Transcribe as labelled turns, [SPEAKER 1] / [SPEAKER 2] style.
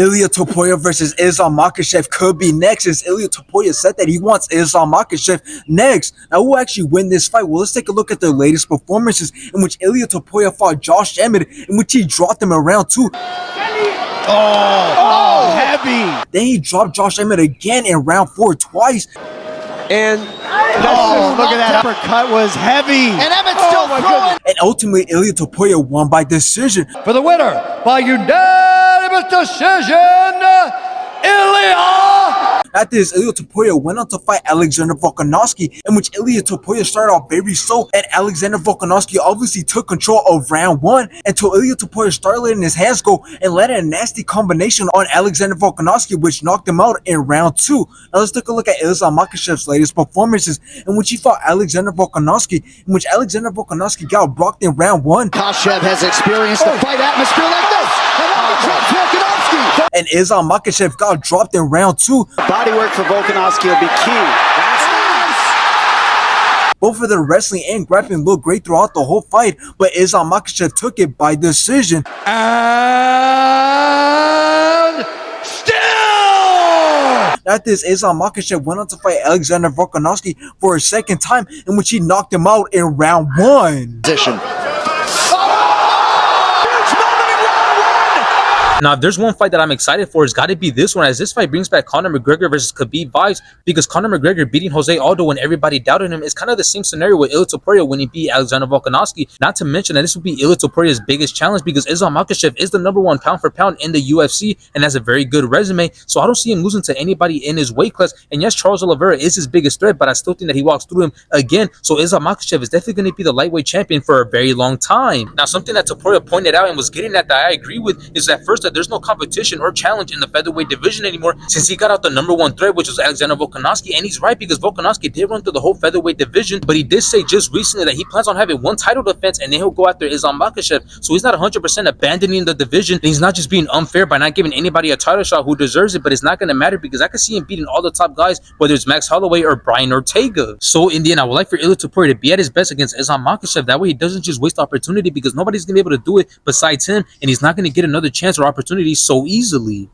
[SPEAKER 1] Ilia Topuria versus Islam Makhachev could be next, as Ilia Topuria said that he wants Islam Makhachev next. Now, who will actually win this fight? Well, let's take a look at the latest performances in which Ilia Topuria fought Josh Emmett, in which he dropped him in round 2.
[SPEAKER 2] Heavy.
[SPEAKER 1] Then he dropped Josh Emmett again in round 4 twice.
[SPEAKER 2] And look at that uppercut, was heavy.
[SPEAKER 3] And Emmett's still throwing.
[SPEAKER 1] And ultimately, Ilia Topuria won by decision.
[SPEAKER 2] For the winner by unanimous decision, Ilia.
[SPEAKER 1] After this, Ilia Topuria went on to fight Alexander Volkanovski, in which Ilia Topuria started off very slow, and Alexander Volkanovski obviously took control of round 1 until Ilia Topuria started letting his hands go and landed a nasty combination on Alexander Volkanovski, which knocked him out in round 2. Now let's take a look at Islam Makhachev's latest performances, in which he fought Alexander Volkanovski, in which Alexander Volkanovski got blocked in round 1.
[SPEAKER 3] Makhachev has experienced a fight atmosphere like this.
[SPEAKER 1] And Islam Makhachev got dropped in round 2.
[SPEAKER 3] Body work for Volkanovski will be key.
[SPEAKER 1] Both of the wrestling and grappling looked great throughout the whole fight, but Islam Makhachev took it by decision.
[SPEAKER 2] And still.
[SPEAKER 1] After this, Islam Makhachev went on to fight Alexander Volkanovski for a second time, in which he knocked him out in round 1.
[SPEAKER 3] Position.
[SPEAKER 4] Now, if there's one fight that I'm excited for, it's got to be this one, as this fight brings back Conor McGregor versus Khabib vibes, because Conor McGregor beating Jose Aldo when everybody doubted him is kind of the same scenario with Ilia Topuria when he beat Alexander Volkanovski. Not to mention that this will be Ilia Topuria's biggest challenge, because Islam Makhachev is the #1 pound for pound in the UFC and has a very good resume, so I don't see him losing to anybody in his weight class. And yes, Charles Oliveira is his biggest threat, but I still think that he walks through him again, so Islam Makhachev is definitely going to be the lightweight champion for a very long time. Now, something that Topuria pointed out and was getting at that I agree with is that first, that there's no competition or challenge in the featherweight division anymore, since he got out the #1 threat, which was Alexander Volkanovski. And he's right, because Volkanovski did run through the whole featherweight division, but he did say just recently that he plans on having one title defense and then he'll go after Islam Makhachev. So he's not 100% abandoning the division, and he's not just being unfair by not giving anybody a title shot who deserves it, but it's not going to matter, because I can see him beating all the top guys, whether it's Max Holloway or Brian Ortega. So in the end, I would like for Ilia Topuria to be at his best against Islam Makhachev. That way he doesn't just waste opportunity, because nobody's going to be able to do it besides him, and he's not going to get another chance or opportunity so easily.